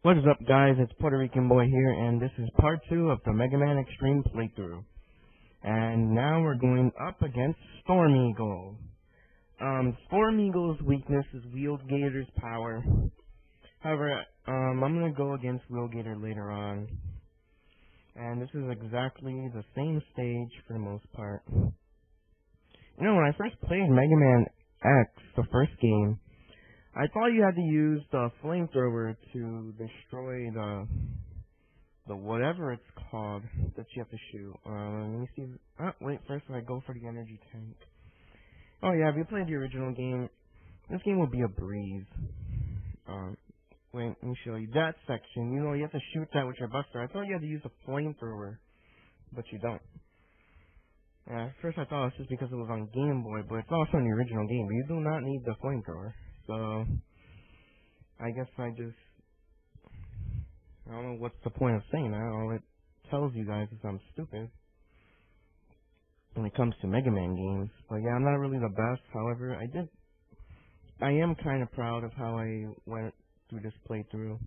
What is up, guys? It's Puerto Rican Boy here, and this is part 2 of the Megaman Extreme playthrough. And now we're going up against Storm Eagle. Storm Eagle's weakness is Wheel Gator's power. However, I'm gonna go against Wheel Gator later on. And this is exactly the same stage for the most part. You know, when I first played Mega Man X, the first game, I thought you had to use the flamethrower to destroy the whatever it's called that you have to shoot. Let me see. Oh, wait, first I go for the energy tank. Oh yeah, if you played the original game, this game will be a breeze. Wait, let me show you that section. You know, you have to shoot that with your buster. I thought you had to use a flamethrower, but you don't. Yeah, at first I thought it was just because it was on Game Boy, but it's also in the original game. But you do not need the flamethrower. So, I guess I don't know what's the point of saying that. All it tells you guys is I'm stupid when it comes to Mega Man games. But yeah, I'm not really the best. However, I am kind of proud of how I went through this playthrough.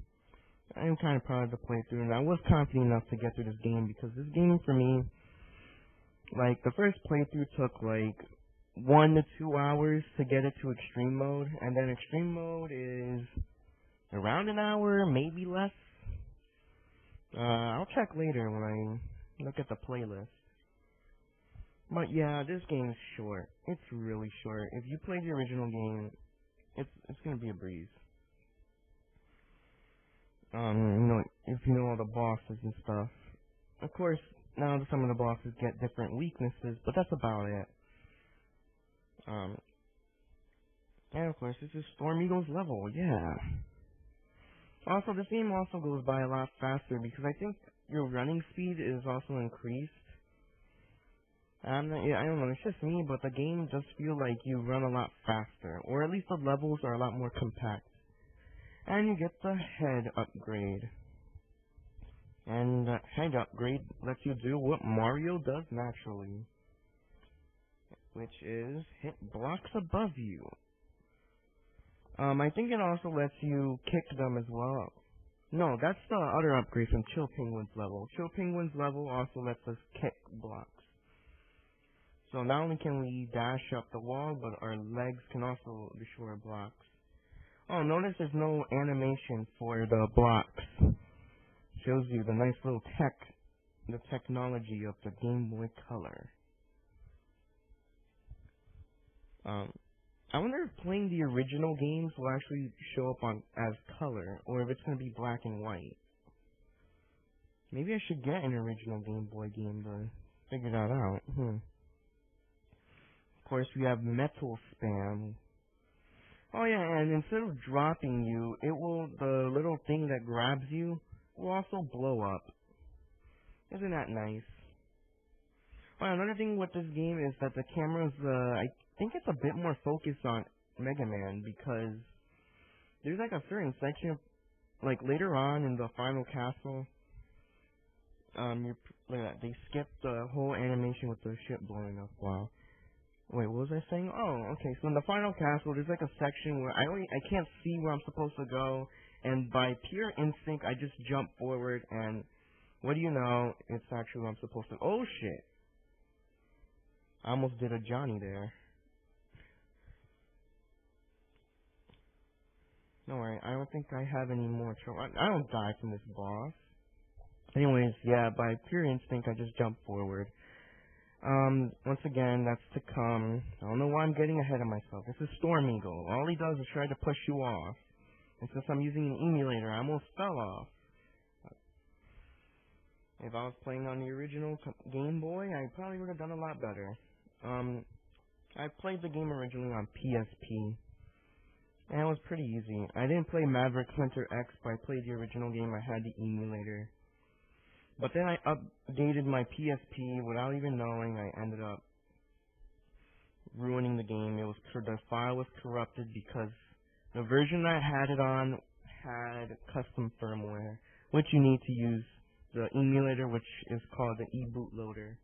I am kind of proud of the playthrough, and I was confident enough to get through this game because this game for me, like, the first playthrough took like 1 to 2 hours to get it to extreme mode, and then extreme mode is around an hour, maybe less. I'll check later when I look at the playlist. But yeah, this game is short. It's really short. If you play the original game, it's gonna be a breeze. You know, if you know all the bosses and stuff. Of course, now some of the bosses get different weaknesses, but that's about it. And of course, this is Storm Eagle's level, yeah. Also, this game also goes by a lot faster because I think your running speed is also increased. I don't know, it's just me, but the game does feel like you run a lot faster, or at least the levels are a lot more compact. And you get the head upgrade. And the head upgrade lets you do what Mario does naturally, which is hit blocks above you. I think it also lets you kick them as well. No, that's the other upgrade from Chill Penguin's level. Chill Penguin's level also lets us kick blocks. So not only can we dash up the wall, but our legs can also destroy blocks. Oh, notice there's no animation for the blocks. Shows you the nice little the technology of the Game Boy Color. I wonder if playing the original games will actually show up as color, or if it's going to be black and white. Maybe I should get an original Game Boy game to figure that out. Of course, we have Metal Spam. Oh yeah, and instead of dropping you, the little thing that grabs you will also blow up. Isn't that nice? Well, another thing with this game is that the camera's, I think it's a bit more focused on Mega Man because there's like a certain section, like later on in the final castle, they skip the whole animation with the ship blowing up. Wow. Wait, what was I saying? Oh, okay. So in the final castle, there's like a section where I can't see where I'm supposed to go, and by pure instinct, I just jump forward, and what do you know? It's actually where I'm supposed to. Oh shit! I almost did a Johnny there. Don't worry, I don't think I have any more trouble. I don't die from this boss. Anyways, yeah, by pure instinct, I just jump forward. Once again, that's to come. I don't know why I'm getting ahead of myself. This is Storm Eagle. All he does is try to push you off. And since I'm using an emulator, I almost fell off. If I was playing on the original Game Boy, I probably would have done a lot better. I played the game originally on PSP. And it was pretty easy. I didn't play Maverick Hunter X, but I played the original game. I had the emulator. But then I updated my PSP without even knowing. I ended up ruining the game. The file was corrupted because the version I had it on had custom firmware, which you need to use the emulator, which is called the eBootloader.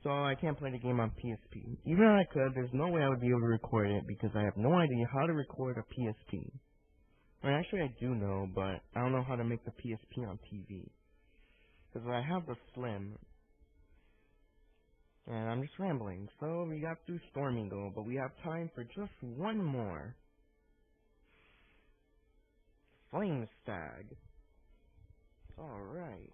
So I can't play the game on PSP. Even if I could, there's no way I would be able to record it because I have no idea how to record a PSP. I mean, actually, I do know, but I don't know how to make the PSP on TV. Because I have the Slim. And I'm just rambling. So, we got through Storm Eagle, but we have time for just one more. Flame Stag. Alright.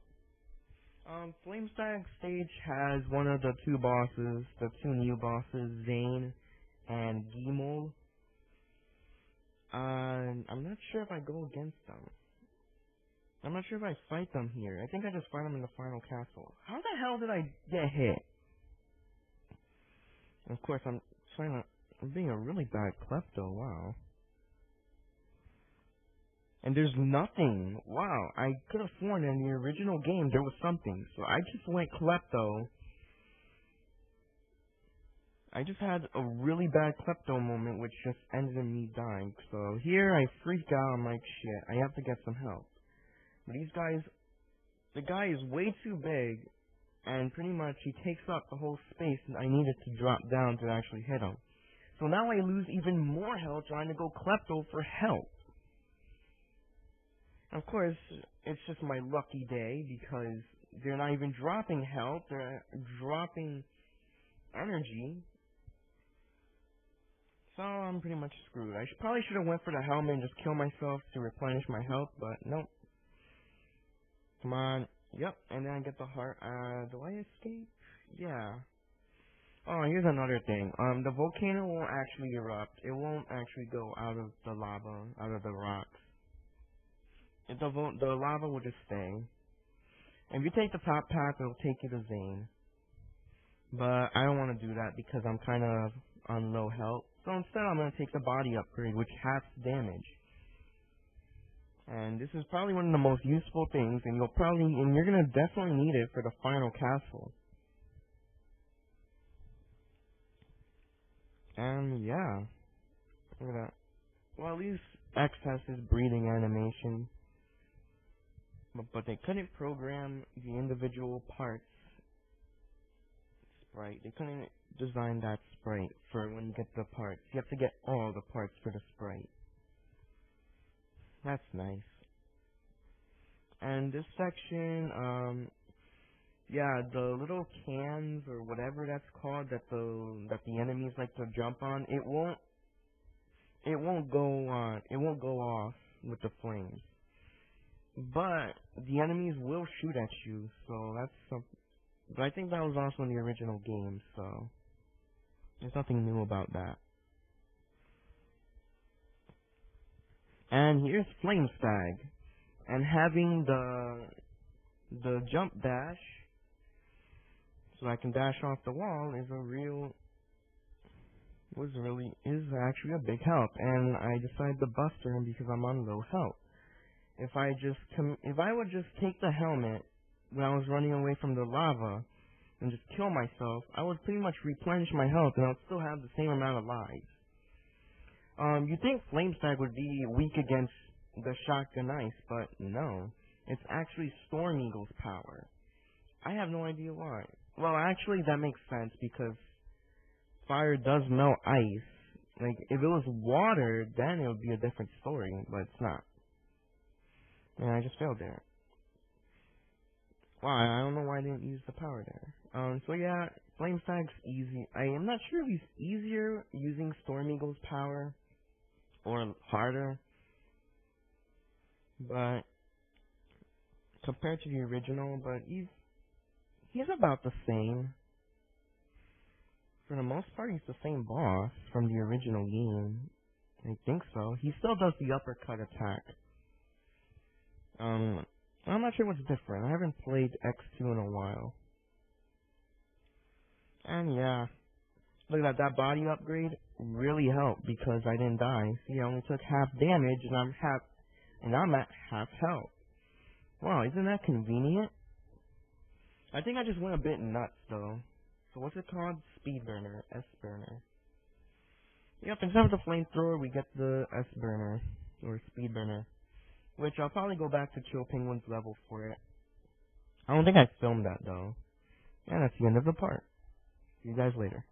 Flame Stag stage has one of the two bosses, the two new bosses, Zane and Gimel. I'm not sure if I go against them. I'm not sure if I fight them here. I think I just fight them in the final castle. How the hell did I get hit? Of course, I'm being a really bad klepto, wow. And there's nothing. Wow, I could have sworn in the original game there was something. So I just went klepto. I just had a really bad klepto moment which just ended in me dying. So here I freak out, I'm like, shit, I have to get some help. But these guys, the guy is way too big, and pretty much he takes up the whole space and I needed to drop down to actually hit him. So now I lose even more health trying to go klepto for help. Of course, it's just my lucky day because they're not even dropping health, they're dropping energy. So I'm pretty much screwed. I probably should have went for the helmet and just kill myself to replenish my health, but nope. Come on. Yep, and then I get the heart. Do I escape? Yeah. Oh, here's another thing. The volcano won't actually erupt. It won't actually go out of the lava, out of the rocks. The lava will just stay. If you take the top path, it'll take you to Zane. But I don't want to do that because I'm kind of on low health. So instead, I'm going to take the body upgrade, which halves damage. And this is probably one of the most useful things, and you're going to definitely need it for the final castle. And yeah. Look at that. Well, at least X has his breathing animation. But they couldn't program the individual parts sprite. They couldn't design that sprite for when you get the parts. You have to get all the parts for the sprite. That's nice. And this section, yeah, the little cans or whatever that's called that the enemies like to jump on, it won't go off with the flames. But the enemies will shoot at you, so that's something. But I think that was also in the original game, so there's nothing new about that. And here's Flame Stag, and having the jump dash, so I can dash off the wall, is actually a big help. And I decided to buster him because I'm on low health. If I would just take the helmet when I was running away from the lava and just kill myself, I would pretty much replenish my health and I would still have the same amount of lives. You'd think Flame Stag would be weak against the shotgun ice, but no. It's actually Storm Eagle's power. I have no idea why. Well, actually, that makes sense because fire does melt ice. Like, if it was water, then it would be a different story, but it's not. And I just failed there. Wow, I don't know why I didn't use the power there. So yeah, Flame Stag's easy. I am not sure if he's easier using Storm Eagle's power or harder, but compared to the original, but he's about the same. For the most part, he's the same boss from the original game. I think so. He still does the uppercut attack. I'm not sure what's different. I haven't played X2 in a while. And yeah, look at that body upgrade really helped because I didn't die. See, I only took half damage and I'm at half health. Wow, isn't that convenient? I think I just went a bit nuts though. So what's it called? Speed burner, S burner. Yep, instead of the flamethrower, we get the S burner or speed burner. Which I'll probably go back to Chill Penguin's level for it. I don't think I filmed that though. And that's the end of the part. See you guys later.